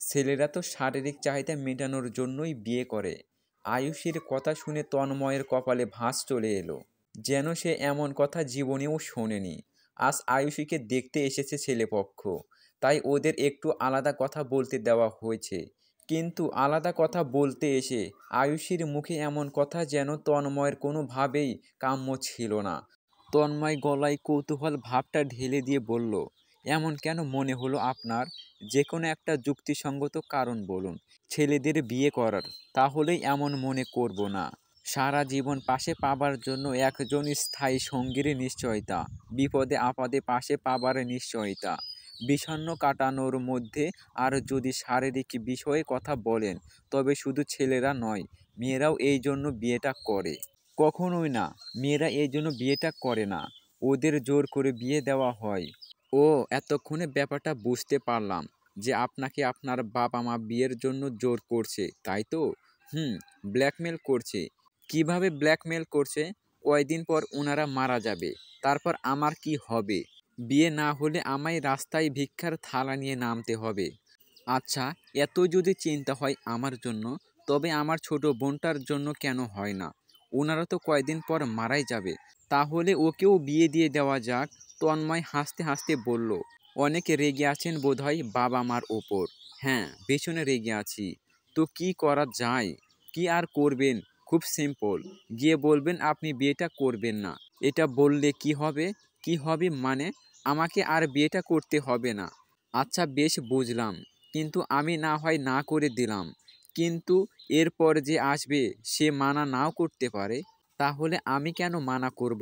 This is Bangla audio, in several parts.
ছেলেরা তো শারীরিক চাহিদা মেটানোর জন্যই বিয়ে করে। আয়ুষীর কথা শুনে তন্ময়ের কপালে ভাঁজ চলে এলো। যেন সে এমন কথা জীবনেও শোনেনি। আজ আয়ুষীকে দেখতে এসেছে ছেলেপক্ষ, তাই ওদের একটু আলাদা কথা বলতে দেওয়া হয়েছে। কিন্তু আলাদা কথা বলতে এসে আয়ুষীর মুখে এমন কথা যেন তন্ময়ের কোনোভাবেই কাম্য ছিল না। তন্ময় গলায় কৌতূহল ভাবটা ঢেলে দিয়ে বলল, এমন কেন মনে হলো আপনার? যে কোনো একটা যুক্তিসঙ্গত কারণ বলুন ছেলেদের বিয়ে করার, তাহলেই এমন মনে করব না। সারা জীবন পাশে পাবার জন্য একজন স্থায়ী সঙ্গীর নিশ্চয়তা, বিপদে আপদে পাশে পাবার নিশ্চয়তা, বিষণ্ণ কাটানোর মধ্যে। আর যদি শারীরিক বিষয়ে কথা বলেন, তবে শুধু ছেলেরা নয়, মেয়েরাও এই জন্য বিয়েটা করে। কখনোই না, মেয়েরা এই জন্য বিয়েটা করে না, ওদের জোর করে বিয়ে দেওয়া হয়। ও, এতক্ষণে ব্যাপারটা বুঝতে পারলাম যে আপনাকে আপনার বাবা মা বিয়ের জন্য জোর করছে, তাই তো? হুম, ব্ল্যাকমেল করছে। কিভাবে ব্ল্যাকমেল করছে? কয়দিন পর ওনারা মারা যাবে, তারপর আমার কি হবে? বিয়ে না হলে আমায় রাস্তায় ভিক্ষার থালা নিয়ে নামতে হবে। আচ্ছা, এত যদি চিন্তা হয় আমার জন্য, তবে আমার ছোট বোনটার জন্য কেন হয় না? ওনারা তো কয়দিন পর মারাই যাবে। তাহলে ওকেও বিয়ে দিয়ে দেওয়া যাক। তন্ময় হাসতে হাসতে বলল, অনেক রেগে আছেন বোধহয় বাবা মার ওপর। হ্যাঁ, ভীষণ রেগে আছি। তো কি করা যায়? কি আর করবেন? খুব সিম্পল, গিয়ে বলবেন আপনি বিয়েটা করবেন না। এটা বললে কি হবে? কি হবে মানে? আমাকে আর বিয়েটা করতে হবে না। আচ্ছা বেশ বুঝলাম, কিন্তু আমি না হয় না করে দিলাম। কিন্তু এরপর যে আসবে সে মানা নাও করতে পারে। তাহলে আমি কেন মানা করব?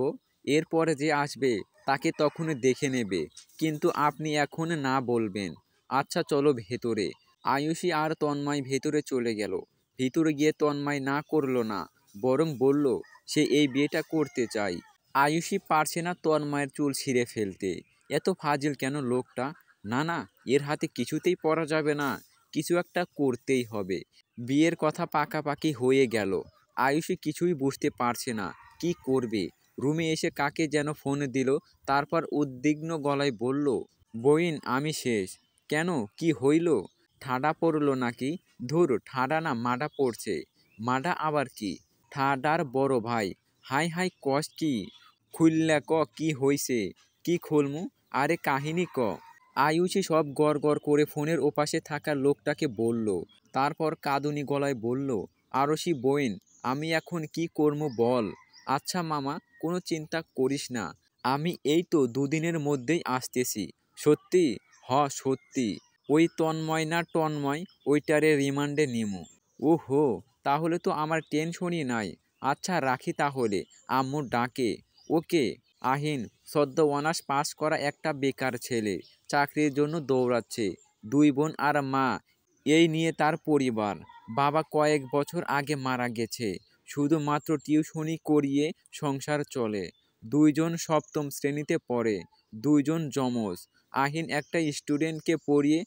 এরপরে যে আসবে তাকে তখন দেখে নেবে। কিন্তু আপনি এখন না বলবেন। আচ্ছা চলো ভেতরে। আয়ুষী আর তন্ময় ভেতরে চলে গেল। ভিতরে গিয়ে তন্ময় না করলো না, বরং বলল সে এই বিয়েটা করতে চায়। আয়ুষী পারছে না তন্ময়ের চুল ছিঁড়ে ফেলতে। এত ফাজিল কেন লোকটা? না না, এর হাতে কিছুতেই পরা যাবে না, কিছু একটা করতেই হবে। বিয়ের কথা পাকাপাকি হয়ে গেল। আয়ুষী কিছুই বুঝতে পারছে না কি করবে। রুমে এসে কাকে যেন ফোন দিল, তারপর উদ্বিগ্ন গলায় বলল, বইন আমি শেষ। কেন, কি হইল? ঠাডা পড়ল নাকি? ধুর, ঠাডা না মাডা পড়ছে। মাডা আবার কি? ঠাডার বড় ভাই। হাই হাই, কস কি? খুললা ক, কি হইছে? কি খুলমু? আরে কাহিনী ক। আয়ুষী সব গড় করে ফোনের ওপাশে থাকা লোকটাকে বলল। তারপর কাঁদুনি গলায় বলল, আরশি বইন, আমি এখন কি করবো বল? আচ্ছা মামা, কোনো চিন্তা করিস না, আমি এই তো দুদিনের মধ্যেই আসতেছি। সত্যি? হ সত্যি। ওই তন্ময় না টন্ময়, ওইটারে রিমান্ডে নিমু। ওহো, তাহলে তো আমার টেনশনই নাই। আচ্ছা রাখি তাহলে, আম্মু ডাকে। ওকে। আহিন, সদ্য অনার্স পাস করা একটা বেকার ছেলে, চাকরির জন্য দৌড়াচ্ছে। দুই বোন আর মা, এই নিয়ে তার পরিবার। বাবা কয়েক বছর আগে মারা গেছে। শুধুমাত্র টিউশনি করিয়ে সংসার চলে। দুইজন সপ্তম শ্রেণীতে পড়ে, দুইজন যমজ। আহিন একটা স্টুডেন্টকে পড়িয়ে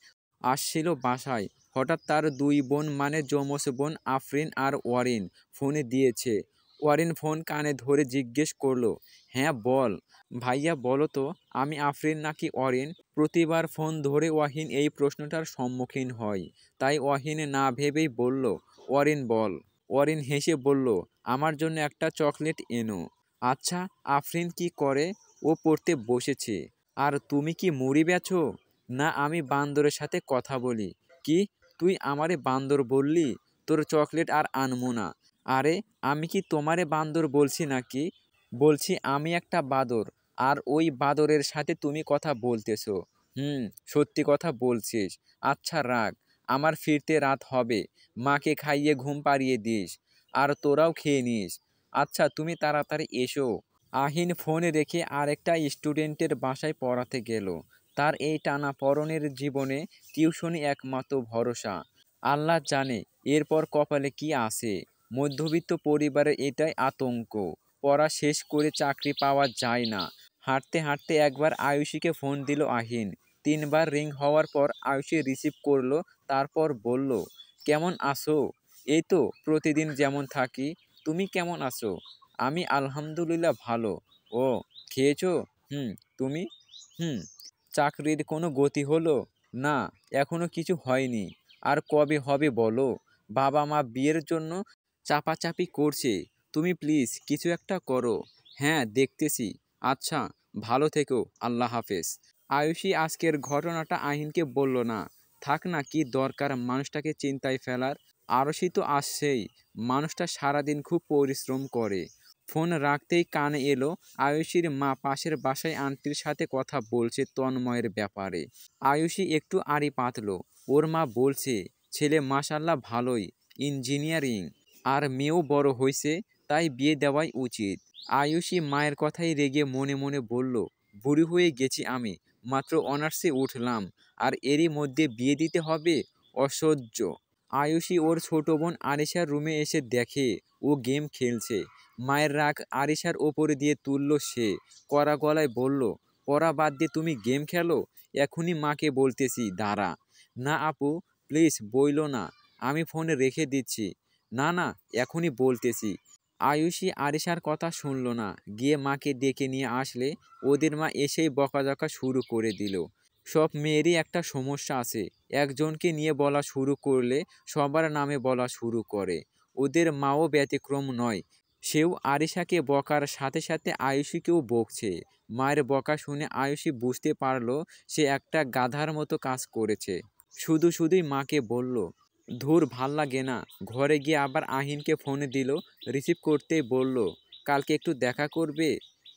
আসছিল বাসায়। হঠাৎ তার দুই বোন মানে যমজ বোন আফরিন আর ওয়ারিন ফোনে দিয়েছে। ওয়ারিন ফোন কানে ধরে জিজ্ঞেস করলো, হ্যাঁ বল ভাইয়া, বলো তো আমি আফরিন নাকি ওয়ারিন? প্রতিবার ফোন ধরে ওয়াহিন এই প্রশ্নটার সম্মুখীন হয়। তাই ওয়াহিন না ভেবেই বলল, ওয়ারিন বল। ওয়ারিন হেসে বলল, আমার জন্য একটা চকলেট এনো। আচ্ছা, আফরিন কি করে? ও পড়তে বসেছে। আর তুমি কি মুড়ি বেচো? না, আমি বান্দরের সাথে কথা বলি। কি, তুই আমারে বান্দর বললি? তোর চকলেট আর আনমু না। আরে, আমি কি তোমারে বান্দর বলছি নাকি? বলছি আমি একটা বাদর, আর ওই বাদরের সাথে তুমি কথা বলতেছো। হুম, সত্যি কথা বলছিস। আচ্ছা রাগ, আমার ফিরতে রাত হবে। মাকে খাইয়ে ঘুম পাড়িয়ে দিস, আর তোরাও খেয়ে নিস। আচ্ছা তুমি তাড়াতাড়ি এসো। আহিন ফোন রেখে আরেকটা স্টুডেন্টের বাসায় পড়াতে গেল। তার এই টানাপড়েনের জীবনে টিউশনি একমাত্র ভরসা। আল্লাহ জানে এরপর কপালে কি আছে। মধ্যবিত্ত পরিবারের এটাই আতঙ্ক, পড়া শেষ করে চাকরি পাওয়া যায় না। হাঁটতে হাঁটতে একবার আয়ুষীকে ফোন দিল আহিন। তিনবার রিং হওয়ার পর আয়ুষী রিসিভ করলো, তারপর বলল, কেমন আছো? এই তো প্রতিদিন যেমন থাকি। তুমি কেমন আছো? আমি আলহামদুলিল্লাহ ভালো। ও, খেয়েছো? হুম। তুমি? হুম। চাকরির কোনো গতি হলো? না, এখনো কিছু হয়নি। আর কবে হবে বলো? বাবা মা বিয়ের জন্য চাপাচাপি করছে। তুমি প্লিজ কিছু একটা করো। হ্যাঁ দেখতেছি। আচ্ছা, ভালো থেকো, আল্লাহ হাফেজ। আয়ুষী আজকের ঘটনাটা আহিনকে বলল না। থাক না, কি দরকার মানুষটাকে চিন্তায় ফেলার। আরশি তো আসছেই। মানুষটা সারাদিন খুব পরিশ্রম করে। ফোন রাখতেই কানে এলো আয়ুষীর মা পাশের বাসায় আন্টির সাথে কথা বলছে তন্ময়ের ব্যাপারে। আয়ুষী একটু আড়ি পাতল। ওর মা বলছে ছেলে মাশাল্লাহ ভালোই, ইঞ্জিনিয়ারিং, আর মেয়েও বড় হয়েছে, তাই বিয়ে দেওয়াই উচিত। আয়ুষী মায়ের কথাই রেগে মনে মনে বলল, বুড়ি হয়ে গেছি আমি, মাত্র অনার্সে উঠলাম, আর এরই মধ্যে বিয়ে দিতে হবে? অসহ্য। আয়ুষী ওর ছোট বোন আরিশার রুমে এসে দেখে ও গেম খেলছে। মায়ের রাগ আরিশার ওপরে দিয়ে তুলল সে। কড়া গলায় বলল, পড়া বাদ দিয়ে তুমি গেম খেলো? এখনই মাকে বলতেছি, দাঁড়া। না আপু, প্লিজ বইলো না, আমি ফোন রেখে দিচ্ছি। না না, এখনই বলতেছি। আয়ুষী আরিশার কথা শুনল না, গিয়ে মাকে ডেকে নিয়ে আসলে ওদের মা এসেই বকাঝকা শুরু করে দিল। সব মেয়েরই একটা সমস্যা আছে, একজনকে নিয়ে বলা শুরু করলে সবার নামে বলা শুরু করে। ওদের মাও ব্যতিক্রম নয়। সেও আরিশাকে বকার সাথে সাথে আয়ুষীকেও বকছে। মায়ের বকা শুনে আয়ুষী বুঝতে পারল সে একটা গাধার মতো কাজ করেছে। শুধু শুধুই মাকে বলল, ধুর ভাল লাগে না। ঘরে গিয়ে আবার আহিনকে ফোন দিল। রিসিভ করতেই বলল, কালকে একটু দেখা করবে?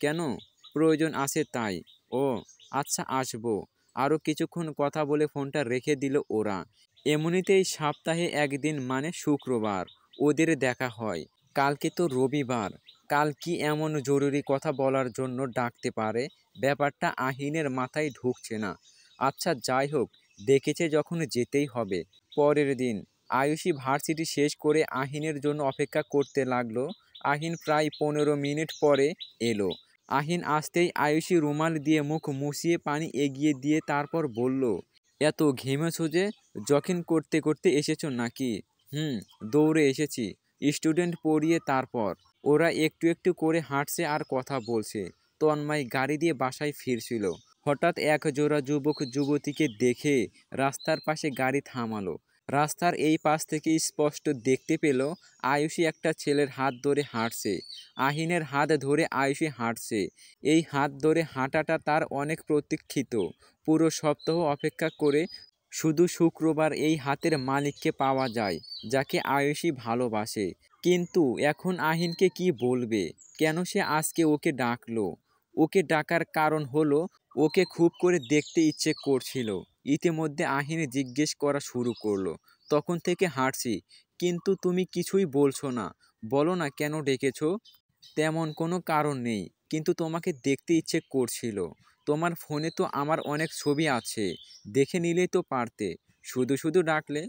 কেন? প্রয়োজন আছে তাই। ও আচ্ছা, আসবো। আরও কিছুক্ষণ কথা বলে ফোনটা রেখে দিল ওরা। এমনিতেই সপ্তাহে একদিন মানে শুক্রবার ওদের দেখা হয়। কালকে তো রবিবার। কাল কি এমন জরুরি কথা বলার জন্য ডাকতে পারে? ব্যাপারটা আহিনের মাথায় ঢুকছে না। আচ্ছা যাই হোক, ডেকেছে যখন যেতেই হবে। পরের দিন আয়ুষী ভার্সিটি শেষ করে আহিনের জন্য অপেক্ষা করতে লাগলো। আহিন প্রায় 15 মিনিট পরে এলো। আহিন আসতেই আয়ুষী রুমাল দিয়ে মুখ মুছিয়ে পানি এগিয়ে দিয়ে তারপর বলল, এত ঘেমেছো যে? জগিং করতে করতে এসেছো নাকি? হুম, দৌড়ে এসেছি। স্টুডেন্ট পড়িয়ে তারপর। ওরা একটু একটু করে হাঁটছে আর কথা বলছে। তন্ময় গাড়ি দিয়ে বাসায় ফিরছিল। হঠাৎ এক জোড়া যুবক যুবতীকে দেখে রাস্তার পাশে গাড়ি থামালো। রাস্তার এই পাশ থেকে স্পষ্ট দেখতে পেল আয়ুষী একটা ছেলের হাত ধরে হাঁটছে। আহিনের হাত ধরে আয়ুষী হাঁটছে। এই হাত ধরে হাঁটাটা তার অনেক প্রতীক্ষিত। পুরো সপ্তাহ অপেক্ষা করে শুধু শুক্রবার এই হাতের মালিককে পাওয়া যায়, যাকে আয়ুষী ভালোবাসে। কিন্তু এখন আহিনকে কি বলবে? কেন সে আজকে ওকে ডাকলো? ওকে ডাকার কারণ হলো ওকে খুব করে দেখতে ইচ্ছে করছিল। ইতিমধ্যে আহিন জিজ্ঞেস করা শুরু করলো, তখন থেকে হাঁটছি, কিন্তু তুমি কিছুই বলছো না। বলো না কেন ডেকেছো? তেমন কোনো কারণ নেই, কিন্তু তোমাকে দেখতে ইচ্ছে করছিল। তোমার ফোনে তো আমার অনেক ছবি আছে, দেখে নিলেই তো পারতে। শুধু শুধু ডাকলে।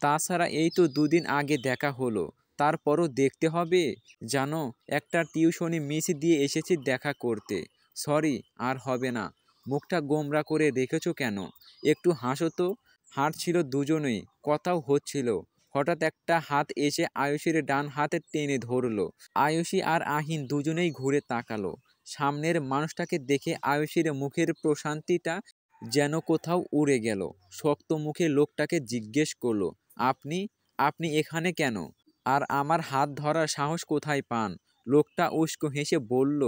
তাছাড়া এই তো দুদিন আগে দেখা হলো, তারপরও দেখতে হবে? জানো, একটা টিউশনি মিস দিয়ে এসেছি দেখা করতে। সরি, আর হবে না। মুখটা গোমরা করে রেখেছো কেন? একটু হাসো তো। হাঁটছিল দুজনেই, কথাও হচ্ছিল। হঠাৎ একটা হাত এসে আয়ুষীর ডান হাতে টেনে ধরল। আয়ুষী আর আহিন দুজনেই ঘুরে তাকালো। সামনের মানুষটাকে দেখে আয়ুষীর মুখের প্রশান্তিটা যেন কোথাও উড়ে গেল। শক্ত মুখে লোকটাকে জিজ্ঞেস করলো, আপনি আপনি এখানে কেন? আর আমার হাত ধরার সাহস কোথায় পান? লোকটা উস্কো হেসে বলল,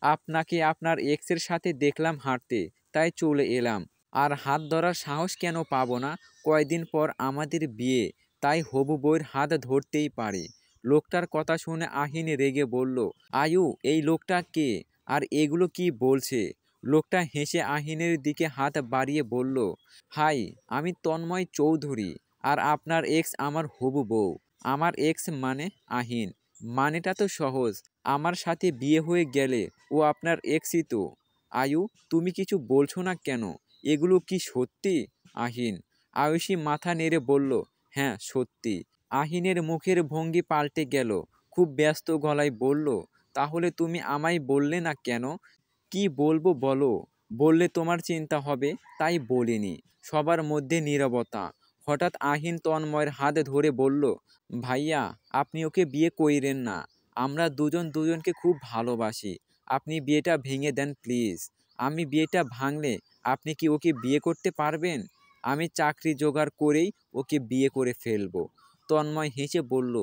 আপনাকে আপনার এক্সের সাথে দেখলাম হাঁটতে, তাই চলে এলাম। আর হাত ধরার সাহস কেন পাবো না? কয়দিন পর আমাদের বিয়ে, তাই হবু বউয়ের হাত ধরতেই পারি। লোকটার কথা শুনে আহিন রেগে বলল, আয়ু, এই লোকটা কে? আর এগুলো কি বলছে? লোকটা হেসে আহিনের দিকে হাত বাড়িয়ে বলল, হাই, আমি তন্ময় চৌধুরী, আর আপনার এক্স আমার হবু বউ। আমার এক্স মানে আহিন। মানেটা তো সহজ, আমার সাথে বিয়ে হয়ে গেলে ও আপনার এক্সই তো। আয়ু, তুমি কিছু বলছো না কেন? এগুলো কি সত্যি? আহিন। আয়ুষী মাথা নেড়ে বলল, হ্যাঁ সত্যি। আহিনের মুখের ভঙ্গি পাল্টে গেল। খুব ব্যস্ত গলায় বলল, তাহলে তুমি আমায় বললে না কেন? কি বলবো বলো? বললে তোমার চিন্তা হবে, তাই বলিনি। সবার মধ্যে নীরবতা। হঠাৎ আহিন তন্ময়ের হাত ধরে বলল, ভাইয়া, আপনি ওকে বিয়ে কইরেন না। আমরা দুজন দুজনকে খুব ভালোবাসি। আপনি বিয়েটা ভেঙে দেন প্লিজ। আমি বিয়েটা ভাঙলে আপনি কি ওকে বিয়ে করতে পারবেন? আমি চাকরি জোগাড় করেই ওকে বিয়ে করে ফেলবো। তন্ময় হেসে বলল,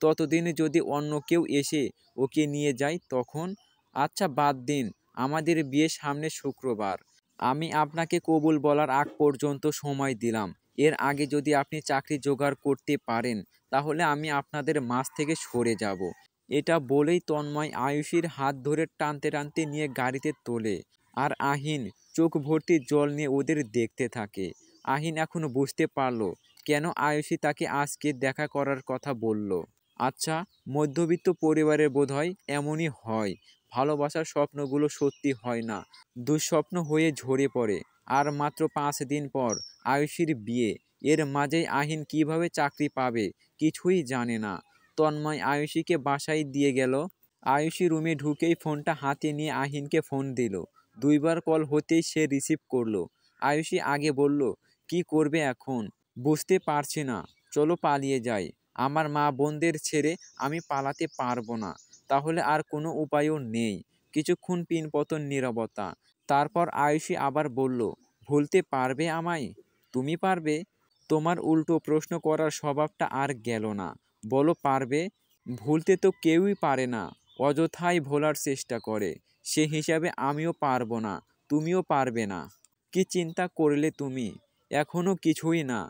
ততদিনে যদি অন্য কেউ এসে ওকে নিয়ে যায় তখন? আচ্ছা বাদ দিন, আমাদের বিয়ে সামনে শুক্রবার। আমি আপনাকে কবুল বলার আগ পর্যন্ত সময় দিলাম। এর আগে যদি আপনি চাকরি জোগাড় করতে পারেন তাহলে আমি আপনাদের মাঝ থেকে সরে যাব। এটা বলেই তন্ময় আয়ুষীর হাত ধরে টানতে টানতে নিয়ে গাড়িতে তোলে। আর আহিন চোখ ভর্তি জল নিয়ে ওদের দেখতে থাকে। আহিন এখনো বুঝতে পারলো কেন আয়ুষী তাকে আজকে দেখা করার কথা বলল। আচ্ছা, মধ্যবিত্ত পরিবারের বোধহয় এমনই হয়, ভালোবাসার স্বপ্নগুলো সত্যি হয় না, দুঃস্বপ্ন হয়ে ঝরে পড়ে। আর মাত্র 5 দিন পর আয়ুষীর বিয়ে। এর মাঝেই আহিন কিভাবে চাকরি পাবে কিছুই জানে না। তন্ময় আয়ুষীকে বাসায় দিয়ে গেল। আয়ুষী রুমে ঢুকেই ফোনটা হাতে নিয়ে আহিনকে ফোন দিল। 2বার কল হতেই সে রিসিভ করলো। আয়ুষী আগে বলল, কি করবে এখন? বুঝতে পারছি না, চলো পালিয়ে যাই। আমার মা বোনদের ছেড়ে আমি পালাতে পারবো না। তাহলে আর কোনো উপায়ও নেই। কিছুক্ষণ পিনপতন নীরবতা। তারপর আয়ুষী আবার বলল, ভুলতে পারবে আমায়? তুমি পারবে? তোমার উল্টো প্রশ্ন করার স্বভাবটা আর গেল না। বলো পারবে? ভুলতে তো কেউই পারে না, অযথাই ভোলার চেষ্টা করে। সে হিসাবে আমিও পারবো না, তুমিও পারবে না। কি চিন্তা করলে তুমি? এখনো কিছুই না।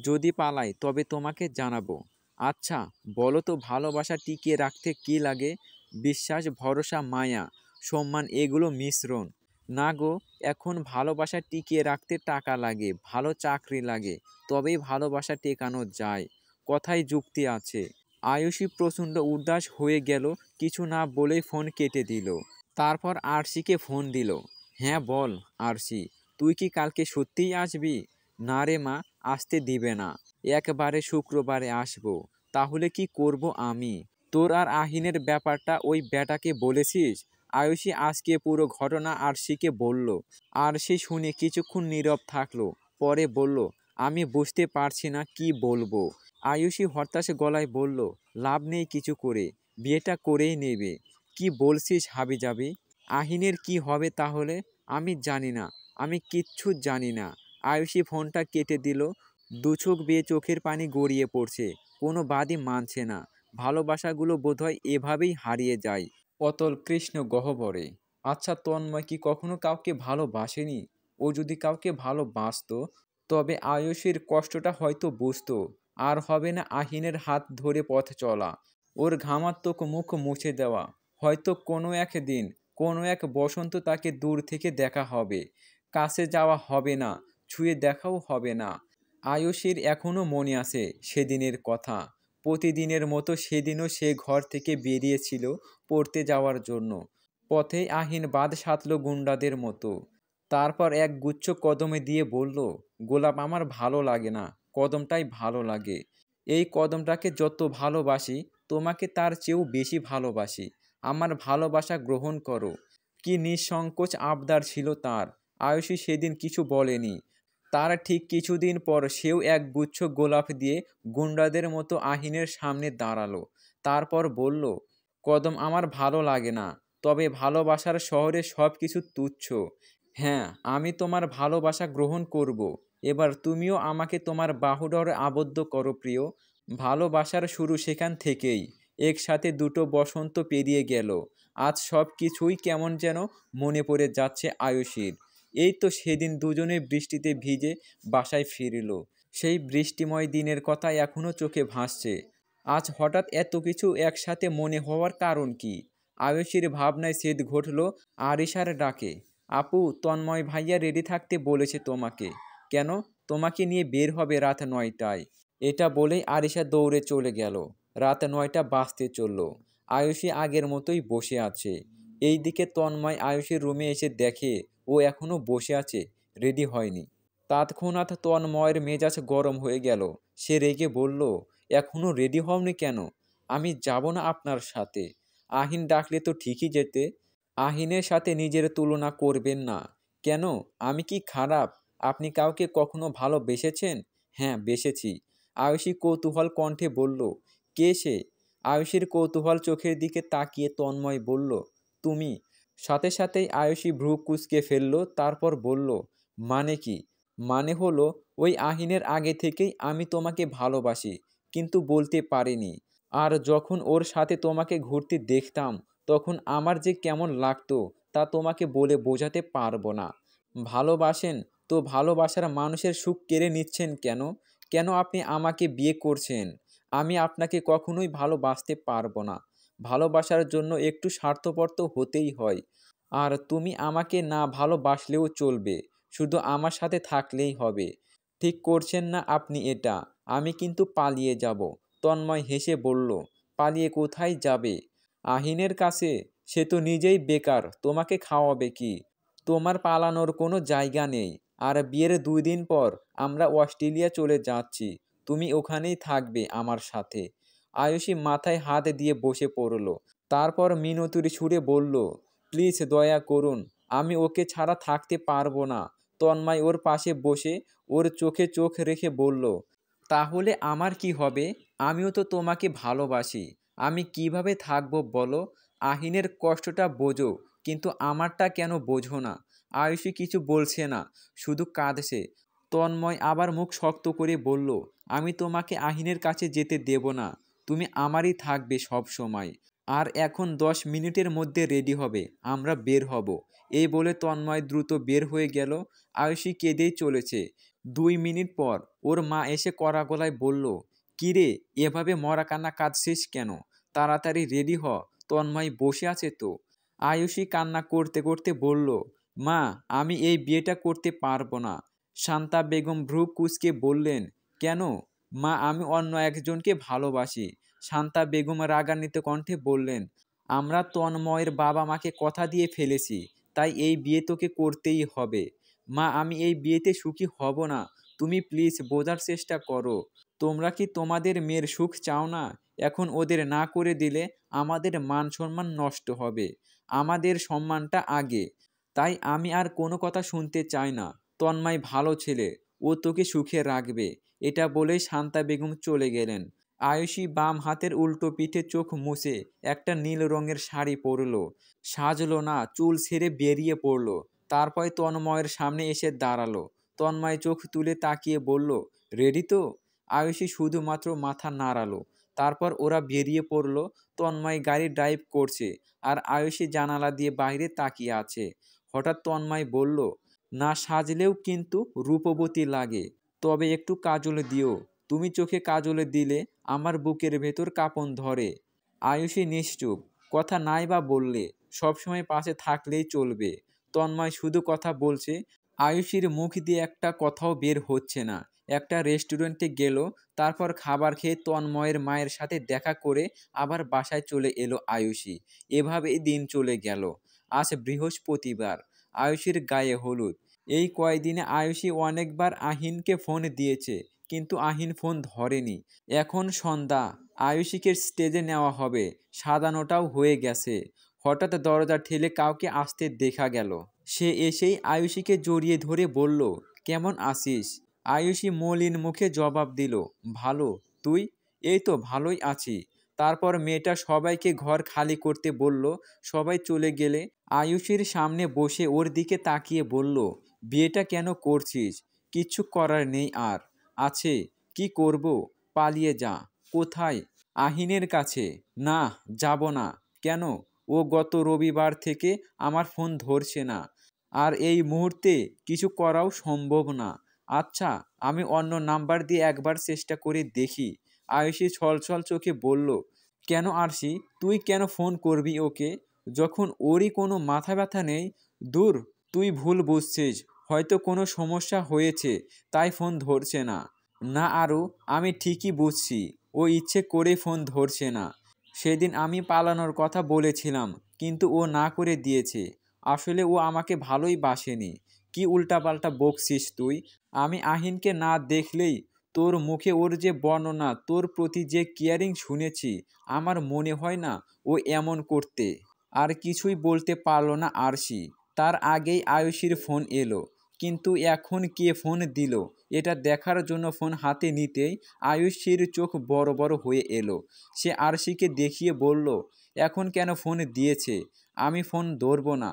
যদি পালাই তবে তোমাকে জানাবো। আচ্ছা বলো তো, ভালোবাসা টিকিয়ে রাখতে কি লাগে? বিশ্বাস, ভরসা, মায়া, সম্মান, এগুলো মিশ্রণ। না গো, এখন ভালোবাসা টিকিয়ে রাখতে টাকা লাগে, ভালো চাকরি লাগে, তবেই ভালোবাসা টেকানো যায়। কথায় যুক্তি আছে। আয়ুষী প্রচণ্ড উদাস হয়ে গেল, কিছু না বলেই ফোন কেটে দিল। তারপর আরশিকে ফোন দিল। হ্যাঁ বল আরশি, তুই কি কালকে সত্যিই আসবি? না রে মা, আসতে দিবে না। একবারে শুক্রবারে আসবো। তাহলে কি করব আমি? তোর আর আহিনের ব্যাপারটা ওই ব্যাটাকে বলেছিস? আয়ুষী আজকে পুরো ঘটনা আরশিকে বলল। আরশি শুনে কিছুক্ষণ নীরব থাকলো, পরে বলল, আমি বুঝতে পারছি না কি বলবো। আয়ুষী হতাশ গলায় বলল, লাভ নেই কিছু করে, বিয়েটা করেই নেবে। কি বলছিস হাবিজাবি? আহিনের কি হবে তাহলে? আমি জানি না, আমি কিচ্ছু জানি না। আয়ুষী ফোনটা কেটে দিল। দুচোখ বেয়ে চোখের পানি গড়িয়ে পড়ছে। কোনো বাদই মানছে না। ভালোবাসাগুলো বোধহয় এভাবেই হারিয়ে যায় অতল কৃষ্ণ গহ্বরে। আচ্ছা তন্ময় কি কখনো কাউকে ভালোবাসেনি? ও যদি কাউকে ভালোবাসতো তবে আয়ুষীর কষ্টটা হয়তো বুঝতো। আর হবে না আহিনের হাত ধরে পথ চলা, ওর ঘামাত্মক মুখ মুছে দেওয়া। হয়তো কোনো একদিন, কোনো এক বসন্ত তাকে দূর থেকে দেখা হবে। কাছে যাওয়া হবে না, ছুঁয়ে দেখাও হবে না। আয়ুষীর এখনও মনে আছে সেদিনের কথা। প্রতিদিনের মতো সেদিনও সে ঘর থেকে বেরিয়েছিল পড়তে যাওয়ার জন্য। পথেই আহিন বাঁধ সাধল গুন্ডাদের মতো। তারপর এক গুচ্ছ কদমে দিয়ে বলল, গোলাপ আমার ভালো লাগে না, কদমটাই ভালো লাগে। এই কদমটাকে যত ভালোবাসি তোমাকে তার চেয়েও বেশি ভালোবাসি। আমার ভালোবাসা গ্রহণ করো। কি নিঃসংকোচ আবদার ছিল তার! আয়ুষী সেদিন কিছু বলেনি। তার ঠিক কিছুদিন পর সেও এক গুচ্ছ গোলাপ দিয়ে গুন্ডাদের মতো আহিনের সামনে দাঁড়ালো। তারপর বলল, কদম আমার ভালো লাগে না, তবে ভালোবাসার শহরে সব কিছু তুচ্ছ। হ্যাঁ, আমি তোমার ভালোবাসা গ্রহণ করব। এবার তুমিও আমাকে তোমার বাহুডোরে আবদ্ধ করো প্রিয়। ভালোবাসার শুরু সেখান থেকেই। একসাথে দুটো বসন্ত পেরিয়ে গেল। আজ সব কিছুই কেমন যেন মনে পড়ে যাচ্ছে আয়ুষীর। এই তো সেদিন দুজনে বৃষ্টিতে ভিজে বাসায় ফিরল। সেই বৃষ্টিময় দিনের কথা এখনও চোখে ভাসছে। আজ হঠাৎ এত কিছু একসাথে মনে হওয়ার কারণ কি? আয়ুষীর ভাবনায় ছেদ ঘটল আরিশার ডাকে। আপু, তন্ময় ভাইয়া রেডি থাকতে বলেছে তোমাকে। কেন? তোমাকে নিয়ে বের হবে রাত 9টায়। এটা বলেই আরিশা দৌড়ে চলে গেল। রাত 9টা বাজতে চলল। আয়ুষী আগের মতোই বসে আছে। এইদিকে তন্ময় আয়ুষীর রুমে এসে দেখে ও এখনও বসে আছে, রেডি হয়নি। তৎক্ষণাৎ তন্ময়ের মেজাজ গরম হয়ে গেল। সে রেগে বলল, এখনও রেডি হওনি কেন? আমি যাব না আপনার সাথে। আহিন ডাকলে তো ঠিকই যেতে। আহিনের সাথে নিজের তুলনা করবেন না। কেন? আমি কি খারাপ? আপনি কাউকে কখনো ভালোবেসেছেন? হ্যাঁ, বেসেছি। আয়ুষী কৌতূহল কণ্ঠে বলল, কে সে? আয়ুষীর কৌতূহল চোখের দিকে তাকিয়ে তন্ময় বলল, তুমি। সাথে সাথেই আয়ুষী ভ্রু কুঁচকে ফেলল, তারপর বলল, মানে কি? মানে হলো ওই আহিনের আগে থেকেই আমি তোমাকে ভালোবাসি, কিন্তু বলতে পারিনি। আর যখন ওর সাথে তোমাকে ঘুরতে দেখতাম তখন আমার যে কেমন লাগতো তা তোমাকে বলে বোঝাতে পারবো না। ভালোবাসেন তো ভালোবাসার মানুষের সুখ কেড়ে নিচ্ছেন কেন? কেন আপনি আমাকে বিয়ে করছেন? আমি আপনাকে কখনোই ভালোবাসতে পারবো না। ভালোবাসার জন্য একটু স্বার্থপর তো হতেই হয়। আর তুমি আমাকে না ভালোবাসলেও চলবে, শুধু আমার সাথে থাকলেই হবে। ঠিক করছেন না আপনি এটা? আমি কিন্তু পালিয়ে যাব। তন্ময় হেসে বলল, পালিয়ে কোথায় যাবে? আহিনের কাছে? সে তো নিজেই বেকার, তোমাকে খাওয়াবে কি? তোমার পালানোর কোনো জায়গা নেই। আর বিয়ের 2 দিন পর আমরা অস্ট্রেলিয়া চলে যাচ্ছি। তুমি ওখানেই থাকবে আমার সাথে। আয়ুষী মাথায় হাত দিয়ে বসে পড়ল। তারপর মিনতির সুরে বলল, প্লিজ দয়া করুন, আমি ওকে ছাড়া থাকতে পারবো না। তন্ময় ওর পাশে বসে ওর চোখে চোখ রেখে বলল, তাহলে আমার কি হবে? আমিও তো তোমাকে ভালোবাসি। আমি কিভাবে থাকবো বলো? আহিনের কষ্টটা বোঝো, কিন্তু আমারটা কেন বোঝো না? আয়ুষী কিছু বলছে না, শুধু কাঁদছে। তন্ময় আবার মুখ শক্ত করে বলল, আমি তোমাকে আহিনের কাছে যেতে দেব না। তুমি আমারই থাকবে সব সময়। আর এখন 10 মিনিটের মধ্যে রেডি হবে, আমরা বের হব। এই বলে তন্ময় দ্রুত বের হয়ে গেল। আয়ুষী কেঁদেই চলেছে। 2 মিনিট পর ওর মা এসে কড়া গলায় বলল, কিরে, এভাবে মরা কান্না কাঁদছিস কেন? তাড়াতাড়ি রেডি হ, তন্ময় বসে আছে তো। আয়ুষী কান্না করতে করতে বলল, মা, আমি এই বিয়েটা করতে পারবো না। শান্তা বেগম ভ্রু কুঁচকে বললেন, কেন? মা, আমি অন্য একজনকে ভালোবাসি। শান্তা বেগম রাগান্বিত কণ্ঠে বললেন, আমরা তন্ময়ের বাবা মাকে কথা দিয়ে ফেলেছি, তাই এই বিয়ে তোকে করতেই হবে। মা, আমি এই বিয়েতে সুখী হব না। তুমি প্লিজ বোঝার চেষ্টা করো। তোমরা কি তোমাদের মেয়ের সুখ চাও না? এখন ওদের না করে দিলে আমাদের মান সম্মান নষ্ট হবে। আমাদের সম্মানটা আগে। তাই আমি আর কোনো কথা শুনতে চাই না। তন্ময় ভালো ছেলে, ও তোকে সুখে রাখবে। এটা বলেই শান্তা বেগম চলে গেলেন। আয়ুষী বাম হাতের উল্টো পিঠে চোখ মুছে একটা নীল রঙের শাড়ি পরল। সাজলো না, চুল ছেড়ে বেরিয়ে পড়ল। তারপর তন্ময়ের সামনে এসে দাঁড়ালো। তন্ময় চোখ তুলে তাকিয়ে বলল, রেডি তো? আয়ুষী শুধুমাত্র মাথা নাড়ালো। তারপর ওরা বেরিয়ে পড়ল। তন্ময় গাড়ি ড্রাইভ করছে আর আয়ুষী জানালা দিয়ে বাইরে তাকিয়ে আছে। হঠাৎ তন্ময় বলল, না সাজলেও কিন্তু রূপবতী লাগে, তবে একটু কাজল দিও। তুমি চোখে কাজল দিলে আমার বুকের ভেতর কাঁপন ধরে। আয়ুষী নিশ্চুপ, কথা নাই বা বললে, সবসময় পাশে থাকলেই চলবে। তন্ময় শুধু কথা বলছে, আয়ুষীর মুখ দিয়ে একটা কথাও বের হচ্ছে না। একটা রেস্টুরেন্টে গেল, তারপর খাবার খেয়ে তন্ময়ের মায়ের সাথে দেখা করে আবার বাসায় চলে এলো আয়ুষী। এভাবেই দিন চলে গেল। আজ বৃহস্পতিবার, আয়ুষীর গায়ে হলুদ। এই কয়দিনে আয়ুষী অনেকবার আহিনকে ফোন দিয়েছে, কিন্তু আহিন ফোন ধরেনি। এখন সন্ধ্যা, আয়ুষীকে স্টেজে নেওয়া হবে, সাজানোটাও হয়ে গেছে। হঠাৎ দরজা ঠেলে কাউকে আসতে দেখা গেল। সে এসেই আয়ুষীকে জড়িয়ে ধরে বলল, কেমন আছিস? আয়ুষী মলিন মুখে জবাব দিল, ভালো। তুই? এই তো ভালোই আছি। তারপর মেয়েটা সবাইকে ঘর খালি করতে বলল। সবাই চলে গেলে আয়ুষীর সামনে বসে ওর দিকে তাকিয়ে বলল, বিয়েটা কেন করছিস? কিচ্ছু করার নেই আর। আছে। কি করব? পালিয়ে যা। কোথায়? আহিনের কাছে। না, যাব না। কেন? ও গত রবিবার থেকে আমার ফোন ধরছে না। আর এই মুহূর্তে কিছু করাও সম্ভব না। আচ্ছা, আমি অন্য নাম্বার দিয়ে একবার চেষ্টা করে দেখি। আয়ুষী ছলছল চোখে বলল, কেন আরশি, তুই কেন ফোন করবি ওকে, যখন ওরই কোনো মাথা ব্যথা নেই? দূর, তুই ভুল বুঝছিস। হয়তো কোনো সমস্যা হয়েছে, তাই ফোন ধরছে না। না আরু, আমি ঠিকই বুঝছি। ও ইচ্ছে করে ফোন ধরছে না। সেদিন আমি পালানোর কথা বলেছিলাম, কিন্তু ও না করে দিয়েছে। আসলে ও আমাকে ভালোই বাসেনি। কি উল্টাপাল্টা বকছিস তুই? আমি আহিনকে না দেখলেই তোর মুখে ওর যে বর্ণনা, তোর প্রতি যে কেয়ারিং শুনেছি, আমার মনে হয় না ও এমন করতে। আর কিছুই বলতে পারল না আরশি। তার আগেই আয়ুষীর ফোন এলো। কিন্তু এখন কে ফোন দিল এটা দেখার জন্য ফোন হাতে নিতেই আয়ুষীর চোখ বড় বড় হয়ে এলো। সে আরশিকে দেখিয়ে বলল, এখন কেন ফোন দিয়েছে? আমি ফোন ধরবো না।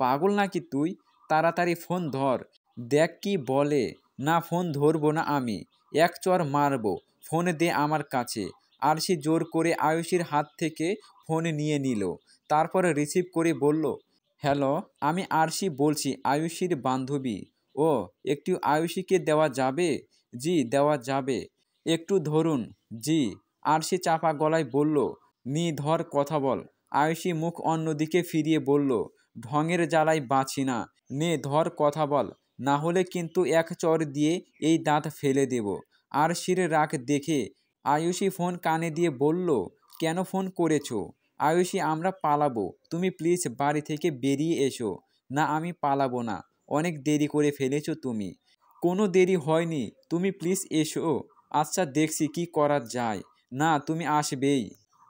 পাগল নাকি তুই? তাড়াতাড়ি ফোন ধর। দেখ কি বলে। না, ফোন ধরবো না আমি, এক চড় মারবো, ফোন দে আমার কাছে। আরশি জোর করে আয়ুষীর হাত থেকে ফোন নিয়ে নিল। তারপর রিসিভ করে বলল, হ্যালো, আমি আরশি বলছি, আয়ুষীর বান্ধবী। ও, একটু আয়ুষীকে দেওয়া যাবে? জি, দেওয়া যাবে। একটু ধরুন। জি। আরশি চাপা গলায় বলল, ধর, কথা বল। আয়ুষী মুখ অন্যদিকে ফিরিয়ে বলল, ঢঙের জ্বালায় বাঁচি না, নে ধর, কথা বল, না হলে কিন্তু এক চড় দিয়ে এই দাঁত ফেলে দেব। আরশির রাগ দেখে আয়ুষী ফোন কানে দিয়ে বলল, কেন ফোন করেছো? আয়ুষী, আমরা পালাবো, তুমি প্লিজ বাড়ি থেকে বেরিয়ে এসো। না, আমি পালাবো না, অনেক দেরি করে ফেলেছো তুমি। কোনো দেরি হয়নি, তুমি প্লিজ এসো। আচ্ছা, দেখছি কি করা যায়। না, তুমি আসবেই।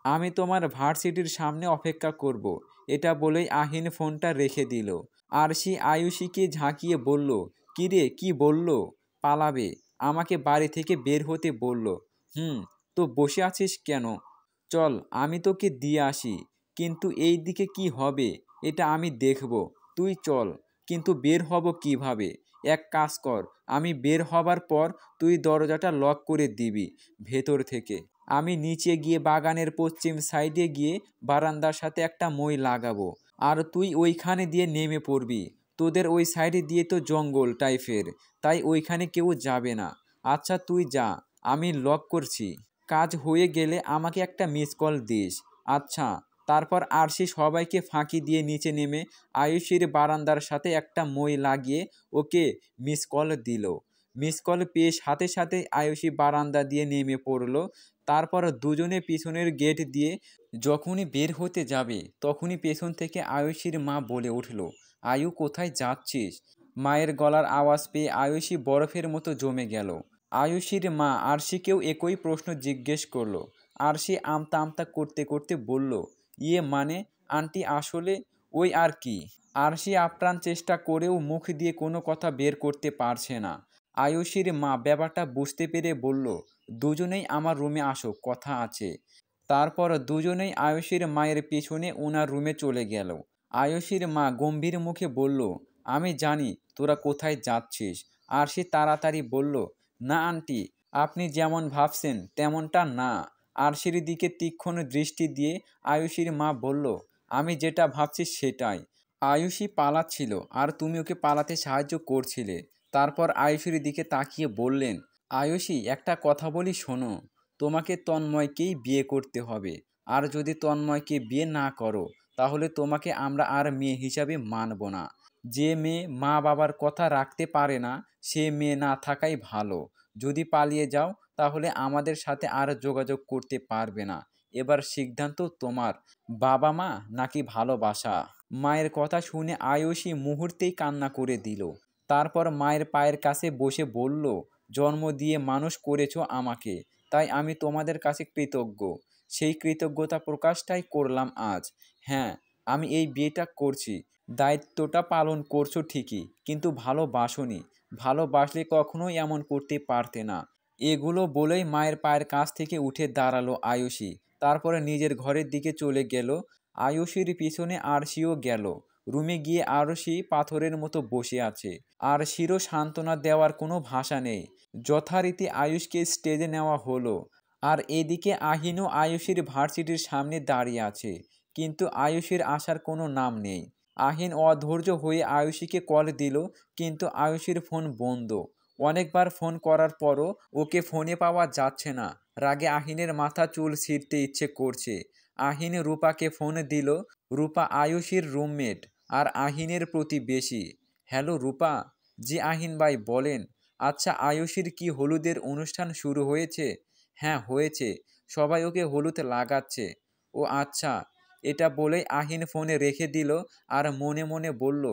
আমি তোমার ভার্সিটির সামনে অপেক্ষা করব। এটা বলেই আহিন ফোনটা রেখে দিল। আরশি আয়ুষীকে ঝাঁকিয়ে বলল, কিরে, কি বলল? পালাবে, আমাকে বাড়ি থেকে বের হতে বলল। তো বসে আছিস কেন? চল, আমি তোকে দিয়ে আসি। কিন্তু এই দিকে কি হবে এটা আমি দেখব। তুই চল। কিন্তু বের হব কিভাবে? এক কাজ কর, আমি বের হবার পর তুই দরজাটা লক করে দিবি ভেতর থেকে। আমি নিচে গিয়ে বাগানের পশ্চিম সাইডে গিয়ে বারান্দার সাথে একটা মই লাগাবো, আর তুই ওইখানে দিয়ে নেমে পড়বি। তোদের ওই সাইডে দিয়ে তো জঙ্গল টাইপের, তাই ওইখানে কেউ যাবে না। আচ্ছা, তুই যা, আমি লক করছি। কাজ হয়ে গেলে আমাকে একটা মিস কল দিস। আচ্ছা। তারপর আরশি সবাইকে ফাঁকি দিয়ে নিচে নেমে আয়ুষীর বারান্দার সাথে একটা মই লাগিয়ে ওকে মিস কল দিল। মিস কল পেয়ে সাথে সাথে আয়ুষী বারান্দা দিয়ে নেমে পড়ল। তারপর দুজনে পিছনের গেট দিয়ে যখনই বের হতে যাবে তখনই পেছন থেকে আয়ুষীর মা বলে উঠল, আয়ু, কোথায় যাচ্ছিস? মায়ের গলার আওয়াজ পেয়ে আয়ুষী বরফের মতো জমে গেল। আয়ুষীর মা আরশিকেও একই প্রশ্ন জিজ্ঞেস করলো। আরশি আমতা আমতা করতে করতে বলল, ইয়ে মানে আন্টি, আসলে ওই আর কি। আরশি আপ্রাণ চেষ্টা করেও মুখ দিয়ে কোনো কথা বের করতে পারছে না। আয়ুষীর মা ব্যাপারটা বুঝতে পেরে বলল, দুজনেই আমার রুমে আসো, কথা আছে। তারপর দুজনেই আয়ুষীর মায়ের পিছনে ওনার রুমে চলে গেল। আয়ুষীর মা গম্ভীর মুখে বলল, আমি জানি তোরা কোথায় যাচ্ছিস। আরশি তাড়াতাড়ি বলল, না আন্টি, আপনি যেমন ভাবছেন তেমনটা না। আরশির দিকে তীক্ষ্ণ দৃষ্টি দিয়ে আয়ুষীর মা বলল, আমি যেটা ভাবছি সেটাই। আয়ুষী পালাচ্ছিল আর তুমি ওকে পালাতে সাহায্য করছিলে। তারপর আয়ুষীর দিকে তাকিয়ে বললেন, আয়ুষী, একটা কথা বলি শোনো, তোমাকে তন্ময়কেই বিয়ে করতে হবে। আর যদি তন্ময়কে বিয়ে না করো তাহলে তোমাকে আমরা আর মেয়ে হিসাবে মানব না। যে মেয়ে মা বাবার কথা রাখতে পারে না সে মেয়ে না থাকাই ভালো। যদি পালিয়ে যাও তাহলে আমাদের সাথে আর যোগাযোগ করতে পারবে না। এবার সিদ্ধান্ত তোমার, বাবা মা নাকি ভালোবাসা। মায়ের কথা শুনে আয়ুষী মুহূর্তেই কান্না করে দিল। তারপর মায়ের পায়ের কাছে বসে বলল, জন্ম দিয়ে মানুষ করেছো আমাকে, তাই আমি তোমাদের কাছে কৃতজ্ঞ। সেই কৃতজ্ঞতা প্রকাশটাই করলাম আজ। হ্যাঁ, আমি এই বিয়েটা করছি। দায়িত্বটা পালন করছো ঠিকই, কিন্তু ভালোবাসোনি। ভালোবাসলে কখনোই এমন করতে পারতে না। এগুলো বলেই মায়ের পায়ের কাছ থেকে উঠে দাঁড়ালো আয়ুষী। তারপরে নিজের ঘরের দিকে চলে গেল। আয়ুষীর পিছনে আরশিও গেল। রুমে গিয়ে আরশি পাথরের মতো বসে আছে। আরশিরও সান্ত্বনা দেওয়ার কোনো ভাষা নেই। যথারীতি আয়ুষকে স্টেজে নেওয়া হলো। আর এদিকে আহিনও আয়ুষীর ভার্সিটির সামনে দাঁড়িয়ে আছে, কিন্তু আয়ুষীর আসার কোনো নাম নেই। আহিন অধৈর্য হয়ে আয়ুষীকে কল দিল, কিন্তু আয়ুষীর ফোন বন্ধ। অনেকবার ফোন করার পরও ওকে ফোনে পাওয়া যাচ্ছে না। রাগে আহিনের মাথা চুল ছিঁড়তে ইচ্ছে করছে। আহিন রূপাকে ফোন দিল। রূপা আয়ুষীর রুমমেট আর আহিনের প্রতিবেশী। হ্যালো রূপা। জি আহিন ভাই, বলেন। আচ্ছা, আয়ুষীর কি হলুদের অনুষ্ঠান শুরু হয়েছে? হ্যাঁ হয়েছে, সবাই ওকে হলুদ লাগাচ্ছে। ও আচ্ছা। এটা বলেই আহিন ফোনে রেখে দিল আর মনে মনে বলল,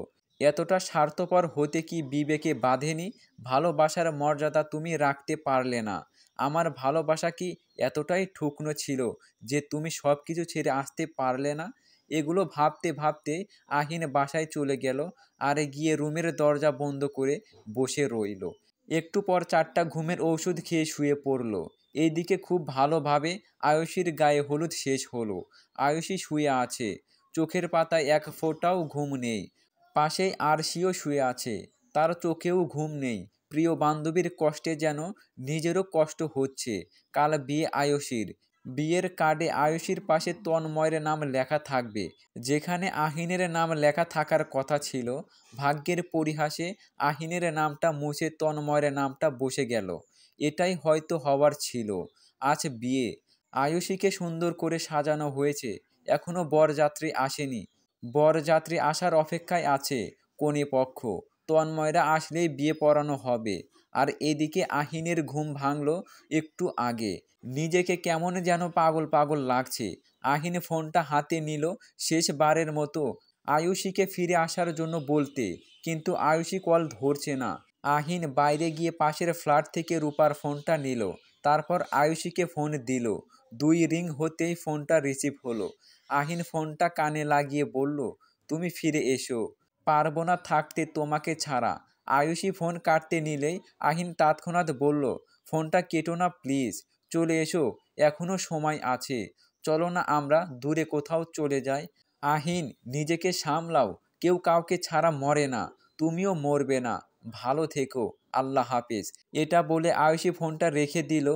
এতটা স্বার্থপর হতে কি বিবেকে বাঁধেনি? ভালোবাসার মর্যাদা তুমি রাখতে পারলে না। আমার ভালোবাসা কি এতটাই ঠুকনো ছিল যে তুমি সব কিছু ছেড়ে আসতে পারলে না? এগুলো ভাবতে ভাবতে আহিন বাসায় চলে গেল আর গিয়ে রুমের দরজা বন্ধ করে বসে রইল। একটু পর 4টা ঘুমের ওষুধ খেয়ে শুয়ে পড়ল। এইদিকে খুব ভালোভাবে আয়ুষীর গায়ে হলুদ শেষ হলো। আয়ুষী শুয়ে আছে, চোখের পাতায় এক ফোঁটাও ঘুম নেই। পাশেই আরশিও শুয়ে আছে। তার চোখেও ঘুম নেই। প্রিয় বান্ধবীর কষ্টে যেন নিজেরও কষ্ট হচ্ছে। কাল বিয়ে আয়ুষীর। বিয়ের কার্ডে আয়ুষীর পাশে তন্ময়ের নাম লেখা থাকবে, যেখানে আহিনের নাম লেখা থাকার কথা ছিল। ভাগ্যের পরিহাসে আহিনের নামটা মুছে তন্ময়ের নামটা বসে গেল। এটাই হয়তো হওয়ার ছিল। আজ বিয়ে। আয়ুষীকে সুন্দর করে সাজানো হয়েছে। এখনো বরযাত্রী আসেনি। বরযাত্রী আসার অপেক্ষায় আছে কনে পক্ষ। তন্ময়রা আসলেই বিয়ে পড়ানো হবে। আর এদিকে আহিনের ঘুম ভাঙল একটু আগে। নিজেকে কেমন যেন পাগল পাগল লাগছে। আহিন ফোনটা হাতে নিল শেষবারের মতো আয়ুষীকে ফিরে আসার জন্য বলতে, কিন্তু আয়ুষী কল ধরছে না। আহিন বাইরে গিয়ে পাশের ফ্ল্যাট থেকে রূপার ফোনটা নিল। তারপর আয়ুষীকে ফোন দিল। 2 রিং হতেই ফোনটা রিসিভ হলো। আহিন ফোনটা কানে লাগিয়ে বলল, তুমি ফিরে এসো, পারবো না থাকতে তোমাকে ছাড়া। আয়ুষী ফোন কাটতে নিলেই আহিন তৎক্ষণাৎ বলল, ফোনটা কেটো না প্লিজ, চলে এসো, এখনো সময় আছে। চলো না আমরা দূরে কোথাও চলে যাই। আহিন, নিজেকে সামলাও, কেউ কাউকে ছাড়া মরে না, তুমিও মরবে না, ভালো থেকো, আল্লাহ হাফেজ। এটা বলে আয়ুষী ফোনটা রেখে দিল।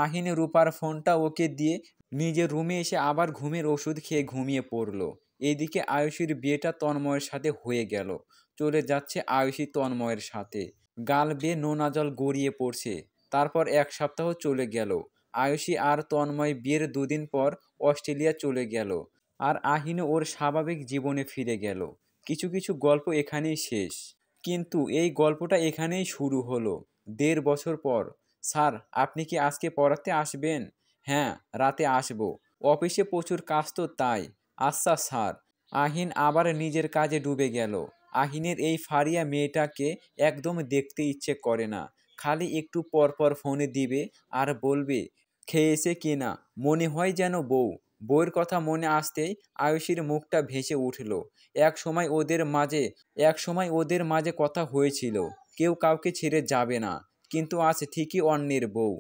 আহিন রূপার ফোনটা ওকে দিয়ে নিজের রুমে এসে আবার ঘুমের ওষুধ খেয়ে ঘুমিয়ে পড়ল। এদিকে আয়ুষীর বিয়েটা তন্ময়ের সাথে হয়ে গেল। চলে যাচ্ছে আয়ুষী তন্ময়ের সাথে। গাল বেয়ে নোনা জল গড়িয়ে পড়ছে। তারপর 1 সপ্তাহ চলে গেল। আয়ুষী আর তন্ময় বিয়ের 2 দিন পর অস্ট্রেলিয়া চলে গেল। আর আহিনও ওর স্বাভাবিক জীবনে ফিরে গেল। কিছু কিছু গল্প এখানেই শেষ, কিন্তু এই গল্পটা এখানেই শুরু হলো 1.5 বছর পর। স্যার, আপনি কি আজকে পড়াতে আসবেন? হ্যাঁ, রাতে আসবো, অফিসে প্রচুর কাজ তো তাই। আচ্ছা স্যার। আহিন আবার নিজের কাজে ডুবে গেল। আহিনের এই ফারিয়া মেয়েটাকে একদম দেখতে ইচ্ছে করে না। খালি একটু পর পর ফোনে দিবে আর বলবে খেয়েছে কিনা। মনে হয় যেন বউ। বউয়ের কথা মনে আসতেই আয়ুষীর মুখটা ভেসে উঠল। এক সময় ওদের মাঝে কথা হয়েছিল, কেউ কাউকে ছেড়ে যাবে না, কিন্তু আজ ঠিকই অন্যের বউ।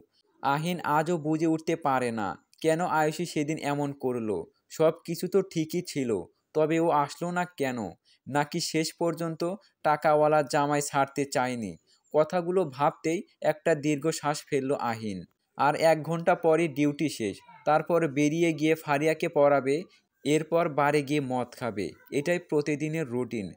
আহিন আজও বুঝে উঠতে পারে না কেন আয়ুষী সেদিন এমন করলো। সব কিছু তো ঠিকই ছিল, তবে ও আসলো না কেন? নাকি শেষ পর্যন্ত টাকাওয়ালা জামাই ছাড়তে চায়নি? কথাগুলো ভাবতেই একটা দীর্ঘশ্বাস ফেলল আহিন। আর 1 ঘন্টা পরই ডিউটি শেষ। তারপর বেরিয়ে গিয়ে ফারিয়াকে পড়াবে, এরপর বারে গিয়ে মদ খাবে। এটাই প্রতিদিনের রুটিন।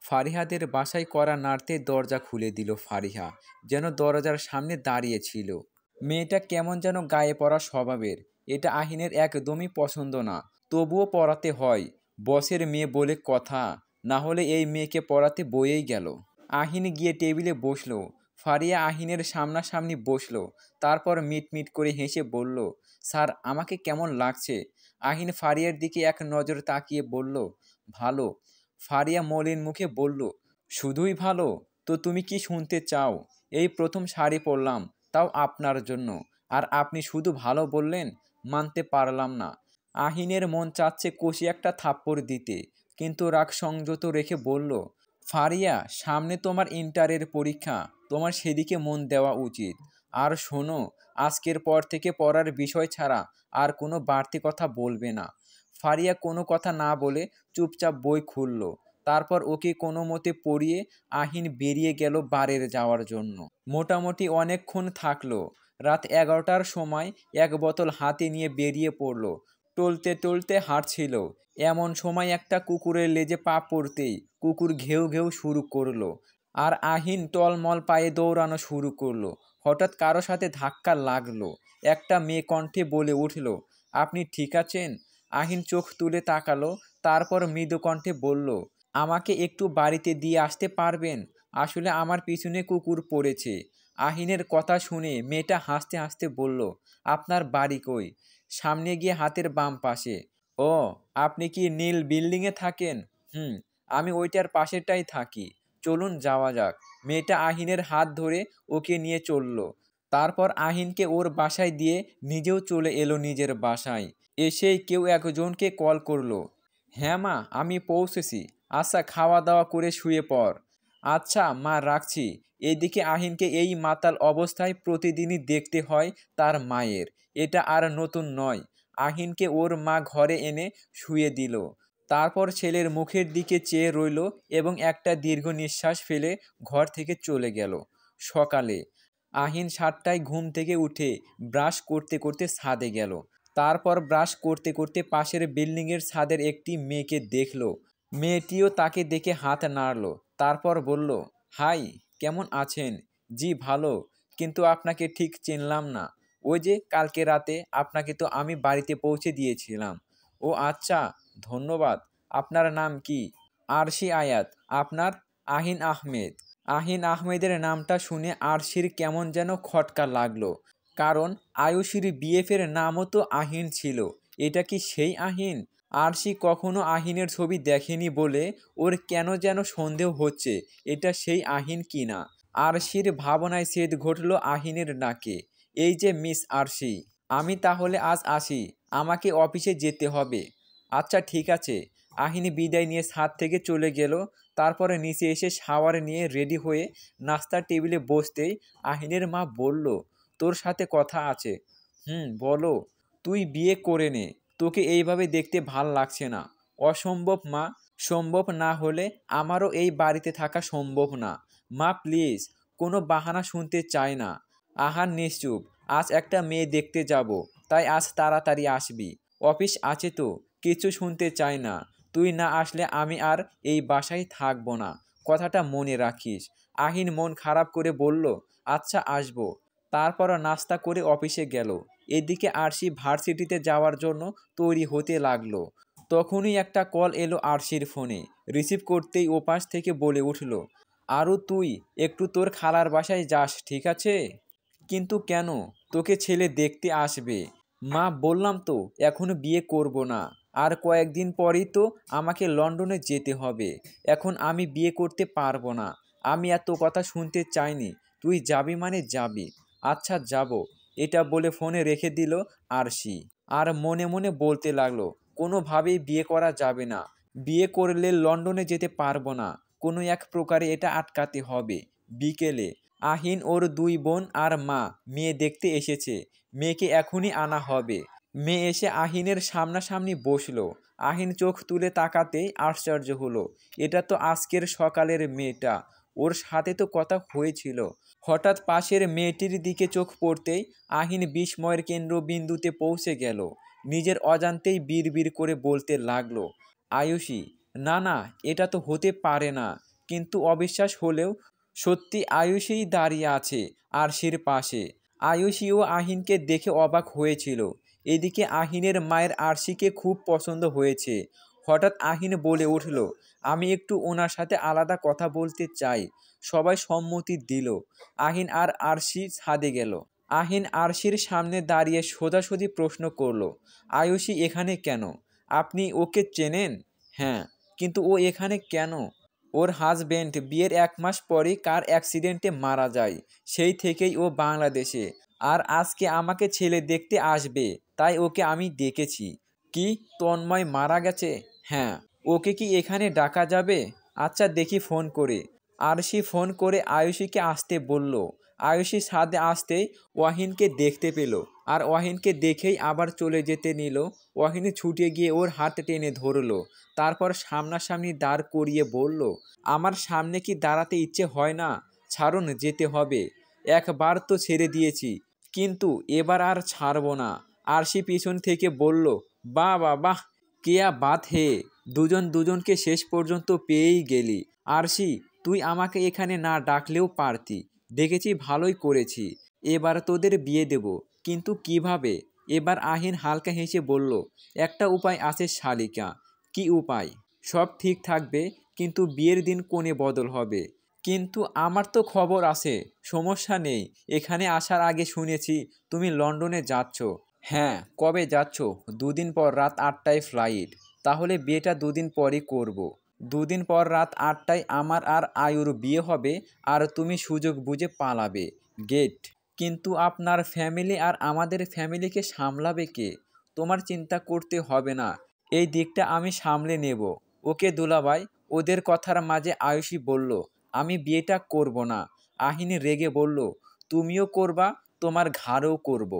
ফারিহাদের বাসায় কড়া নাড়তে দরজা খুলে দিল ফারিহা, যেন দরজার সামনে দাঁড়িয়ে ছিল। মেয়েটা কেমন যেন গায়ে পড়া স্বভাবের। এটা আহিনের একদমই পছন্দ না, তবুও পড়াতে হয়। বসের মেয়ে বলে কথা, না হলে এই মেয়েকে পড়াতে বয়েই গেল। আহিন গিয়ে টেবিলে বসলো। ফারিয়া আহিনের সামনাসামনি বসলো। তারপর মিটমিট করে হেসে বলল, স্যার, আমাকে কেমন লাগছে? আহিন ফারিয়ার দিকে এক নজর তাকিয়ে বলল, ভালো। ফারিয়া মলিন মুখে বলল, শুধুই ভালো? তো তুমি কি শুনতে চাও? এই প্রথম শাড়ি পরলাম, তাও আপনার জন্য, আর আপনি শুধু ভালো বললেন? মানতে পারলাম না। আহিনের মন চাচ্ছে কষি একটা থাপ্পড় দিতে, কিন্তু রাগ সংযত রেখে বলল, ফারিয়া, সামনে তোমার ইন্টারের পরীক্ষা, তোমার সেদিকে মন দেওয়া উচিত। আর শোনো, আজকের পর থেকে পড়ার বিষয় ছাড়া আর কোনো বাড়তি কথা বলবে না। ফারিয়া কোনো কথা না বলে চুপচাপ বই খুলল। তারপর ওকে কোনো মতে পড়িয়ে আহিন বেরিয়ে গেল বারের যাওয়ার জন্য। মোটামুটি অনেকক্ষণ থাকলো। রাত 11টার সময় 1 বোতল হাতে নিয়ে বেরিয়ে পড়ল। টলতে টলতে হাঁটছিল। এমন সময় একটা কুকুরের লেজে পা পড়তেই কুকুর ঘেউ ঘেউ শুরু করলো। আর আহিন টলমল পায়ে দৌড়ানো শুরু করলো। হঠাৎ কারো সাথে ধাক্কা লাগলো। একটা মেয়ে কণ্ঠে বলে উঠল, আপনি ঠিক আছেন? আহিন চোখ তুলে তাকালো। তারপর মৃদু কণ্ঠে বলল, আমাকে একটু বাড়িতে দিয়ে আসতে পারবেন? আসলে আমার পিছনে কুকুর পড়েছে। আহিনের কথা শুনে মেয়েটা হাসতে হাসতে বলল, আপনার বাড়ি কই? সামনে গিয়ে হাতের বাম পাশে। ও, আপনি কি নীল বিল্ডিংয়ে থাকেন? হুম, আমি ওইটার পাশেরটাই থাকি। চলুন যাওয়া যাক। মেয়েটা আহিনের হাত ধরে ওকে নিয়ে চলল। তারপর আহিনকে ওর বাসায় দিয়ে নিজেও চলে এলো নিজের বাসায়। এসেই কেউ একজনকে কল করলো। হ্যাঁ মা, আমি পৌঁছেছি। আচ্ছা, খাওয়া দাওয়া করে শুয়ে পড়। আচ্ছা মা, রাখছি। এদিকে আহিনকে এই মাতাল অবস্থায় প্রতিদিনই দেখতে হয় তার মায়ের। এটা আর নতুন নয়। আহিনকে ওর মা ঘরে এনে শুয়ে দিল। তারপর ছেলের মুখের দিকে চেয়ে রইল এবং একটা দীর্ঘ নিঃশ্বাস ফেলে ঘর থেকে চলে গেল। সকালে আহিন 7টায় ঘুম থেকে উঠে ব্রাশ করতে করতে ছাদে গেল। তারপর ব্রাশ করতে করতে পাশের বিল্ডিংয়ের ছাদের একটি মেয়েকে দেখল। মেয়েটিও তাকে দেখে হাত নাড়ল। তারপর বলল, হাই, কেমন আছেন? জি ভালো, কিন্তু আপনাকে ঠিক চিনলাম না। ওই যে কালকে রাতে আপনাকে তো আমি বাড়িতে পৌঁছে দিয়েছিলাম। ও আচ্ছা, ধন্যবাদ। আপনার নাম কি? আরশি আয়াত। আপনার? আহিন আহমেদ। আহিন আহমেদের নামটা শুনে আরশির কেমন যেন খটকা লাগলো, কারণ আয়ুষীর বিএফের নামও তো আহিন ছিল। এটা কি সেই আহিন? আরশি কখনো আহিনের ছবি দেখেনি বলে ওর কেন যেন সন্দেহ হচ্ছে এটা সেই আহিন কিনা। আরশির ভাবনায় ছেদ ঘটল আহিনের ডাকে। এই যে মিস আরশি, আমি তাহলে আজ আসি, আমাকে অফিসে যেতে হবে। আচ্ছা ঠিক আছে। আহিন বিদায় নিয়ে ছাদ থেকে চলে গেল। তারপরে নিচে এসে শাওয়ার নিয়ে রেডি হয়ে নাস্তার টেবিলে বসতেই আহিনের মা বলল, তোর সাথে কথা আছে। বলো। তুই বিয়ে করে নে, তোকে এইভাবে দেখতে ভাল লাগছে না। অসম্ভব মা, সম্ভব না হলে আমারও এই বাড়িতে থাকা সম্ভব না। মা প্লিজ, কোনো বাহানা শুনতে চাই না। আহান নিশ্চুপ, আজ একটা মেয়ে দেখতে যাব, তাই আজ তাড়াতাড়ি আসবি। অফিস আছে তো, কিছু শুনতে চাই না। তুই না আসলে আমি আর এই বাসায় থাকবো না, কথাটা মনে রাখিস। আহিন মন খারাপ করে বলল, আচ্ছা আসবো। তারপর নাস্তা করে অফিসে গেল। এদিকে আরশি ভার্সিটিতে যাওয়ার জন্য তৈরি হতে লাগলো। তখনই একটা কল এলো আরশির ফোনে। রিসিভ করতেই ওপাশ থেকে বলে উঠল, আরও তুই একটু তোর খালার বাসায় যাস, ঠিক আছে? কিন্তু কেন? তোকে ছেলে দেখতে আসবে। মা বললাম তো এখনো বিয়ে করব না, আর কয়েকদিন পরেই তো আমাকে লন্ডনে যেতে হবে। এখন আমি বিয়ে করতে পারবো না। আমি এত কথা শুনতে চাইনি। তুই যাবি মানে যাবি। আচ্ছা যাব। এটা বলে ফোনে রেখে দিল আরশি। আর মনে মনে বলতে লাগলো, কোনোভাবেই বিয়ে করা যাবে না। বিয়ে করলে লন্ডনে যেতে পারবো না। কোনো এক প্রকারে এটা আটকাতে হবে। বিকেলে আহিন ওর 2 বোন আর মা মেয়ে দেখতে এসেছে। মেয়েকে এখনই আনা হবে। মেয়ে এসে আহিনের সামনাসামনি বসলো। আহিন চোখ তুলে তাকাতেই আশ্চর্য হলো, এটা তো আজকের সকালের মেয়েটা। ওর সাথে তো কথা হয়েছিল। হঠাৎ পাশের মেয়েটির দিকে চোখ পড়তেই আহিন বিস্ময়ের কেন্দ্রবিন্দুতে পৌঁছে গেল। নিজের অজান্তেই বিড়বিড় করে বলতে লাগলো, আয়ুষী, না না, এটা তো হতে পারে না। কিন্তু অবিশ্বাস হলেও সত্যি আয়ুষীই দাঁড়িয়ে আছে আরশির পাশে। আয়ুষীও আহিনকে দেখে অবাক হয়েছিল। এদিকে আহিনের মায়ের আরশিকে খুব পছন্দ হয়েছে। হঠাৎ আহিন বলে উঠল, আমি একটু ওনার সাথে আলাদা কথা বলতে চাই। সবাই সম্মতি দিল। আহিন আর আরশি ছাদে গেল। আহিন আরশির সামনে দাঁড়িয়ে সোজাসুজি প্রশ্ন করলো, আয়ুষী এখানে কেন? আপনি ওকে চেনেন? হ্যাঁ, কিন্তু ও এখানে কেন? ওর হাজবেন্ড বিয়ের 1 মাস পরেই কার অ্যাক্সিডেন্টে মারা যায়। সেই থেকেই ও বাংলাদেশে। আর আজকে আমাকে ছেলে দেখতে আসবে, তাই ওকে আমি ডেকেছি। কি, তন্ময় মারা গেছে? হ্যাঁ। ওকে কি এখানে ডাকা যাবে? আচ্ছা দেখি ফোন করে। আরশি ফোন করে আয়ুষীকে আসতে বলল। আয়ুষী ছাদে আসতেই ওয়াহিনকে দেখতে পেল, আর ওয়াহিনকে দেখেই আবার চলে যেতে নিল। ওয়াহিনী ছুটে গিয়ে ওর হাত টেনে ধরলো। তারপর সামনাসামনি দাঁড় করিয়ে বলল, আমার সামনে কি দাঁড়াতে ইচ্ছে হয় না? ছাড়ুন, যেতে হবে। একবার তো ছেড়ে দিয়েছি, কিন্তু এবার আর ছাড়ব না। আরশি পিছন থেকে বলল, বাহ বাহ বাহ, কেয়া বাত হে, দুজন দুজনকে শেষ পর্যন্ত পেয়েই গেলি। আরশি, তুই আমাকে এখানে না ডাকলেও পারতি। দেখেছি, ভালোই করেছি। এবার তোদের বিয়ে দেব, কিন্তু কিভাবে? এবার আহিন হালকা হেসে বলল, একটা উপায় আছে শালিকা। কি উপায়? সব ঠিক থাকবে, কিন্তু বিয়ের দিন কনে বদল হবে। কিন্তু আমার তো খবর আছে, সমস্যা নেই। এখানে আসার আগে শুনেছি তুমি লন্ডনে যাচ্ছ। হ্যাঁ, কবে যাচ্ছ? 2 দিন পর রাত 8টায় ফ্লাইট। তাহলে বিয়েটা 2 দিন পরই করব। 2 দিন পর রাত 8টায় আমার আর আয়ুর বিয়ে হবে, আর তুমি সুযোগ বুঝে পালাবে। গেট। কিন্তু আপনার ফ্যামিলি আর আমাদের ফ্যামিলিকে সামলাবে কে? তোমার চিন্তা করতে হবে না, এই দিকটা আমি সামলে নেব। ওকে দুলাভাই। ওদের কথার মাঝে আয়ুষী বলল, আমি বিয়েটা করব না। আহিনী রেগে বলল, তুমিও করবা, তোমার ঘাড়ও করব।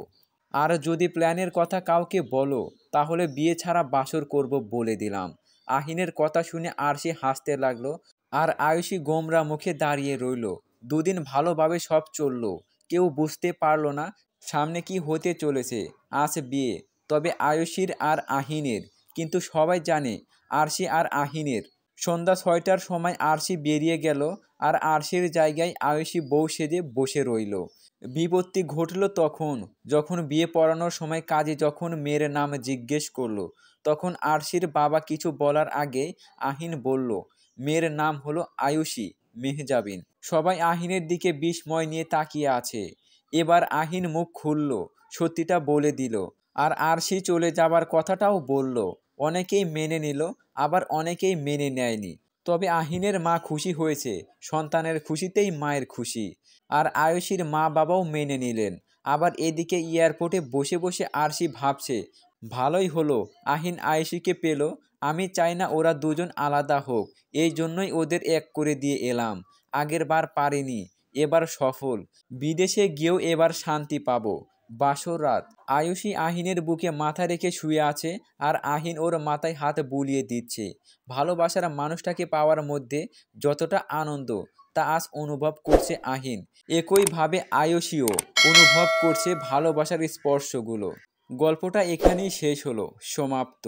আর যদি প্ল্যানের কথা কাউকে বলো, তাহলে বিয়ে ছাড়া বাসর করব বলে দিলাম। আহিনের কথা শুনে আরশি হাসতে লাগলো আর আয়ুষী গোমরা মুখে দাঁড়িয়ে রইল। দুদিন ভালোভাবে সব চলল, কেউ বুঝতে পারল না সামনে কি হতে চলেছে। আজ বিয়ে, তবে আয়ুষীর আর আহিনের, কিন্তু সবাই জানে আরশি আর আহিনের। সন্ধ্যা 6টার সময় আরশি বেরিয়ে গেল আর আরশির জায়গায় আয়ুষী বউ সেজে বসে রইল। বিপত্তি ঘটল তখন, যখন বিয়ে পড়ানোর সময় কাজী যখন মেয়ের নাম জিজ্ঞেস করলো, তখন আরশির বাবা কিছু বলার আগে আহিন বলল, মেয়ের নাম হলো আয়ুষী মেহজাবিন। সবাই আহিনের দিকে বিস্ময় নিয়ে তাকিয়ে আছে। এবার আহিন মুখ খুলল, সত্যিটা বলে দিল। আর আরশি চলে যাবার কথাটাও বলল। অনেকেই মেনে নিল, আবার অনেকেই মেনে নেয়নি। তবে আহিনের মা খুশি হয়েছে, সন্তানের খুশিতেই মায়ের খুশি। আর আয়ুষীর মা বাবাও মেনে নিলেন। আবার এদিকে এয়ারপোর্টে বসে বসে আরশি ভাবছে, ভালোই হলো আহিন আয়ুষীকে পেল। আমি চাই না ওরা দুজন আলাদা হোক, এই জন্যই ওদের এক করে দিয়ে এলাম। আগের বার পারিনি, এবার সফল। বিদেশে গিয়েও এবার শান্তি পাবো। বাসর রাত, আয়ুষী আহিনের বুকে মাথা রেখে শুয়ে আছে আর আহিন ওর মাথায় হাত বুলিয়ে দিচ্ছে। ভালোবাসার মানুষটাকে পাওয়ার মধ্যে যতটা আনন্দ তা আজ অনুভব করছে আহিন। একইভাবে আয়ুষীও অনুভব করছে ভালোবাসার স্পর্শগুলো। গল্পটা এখানেই শেষ হলো, সমাপ্ত।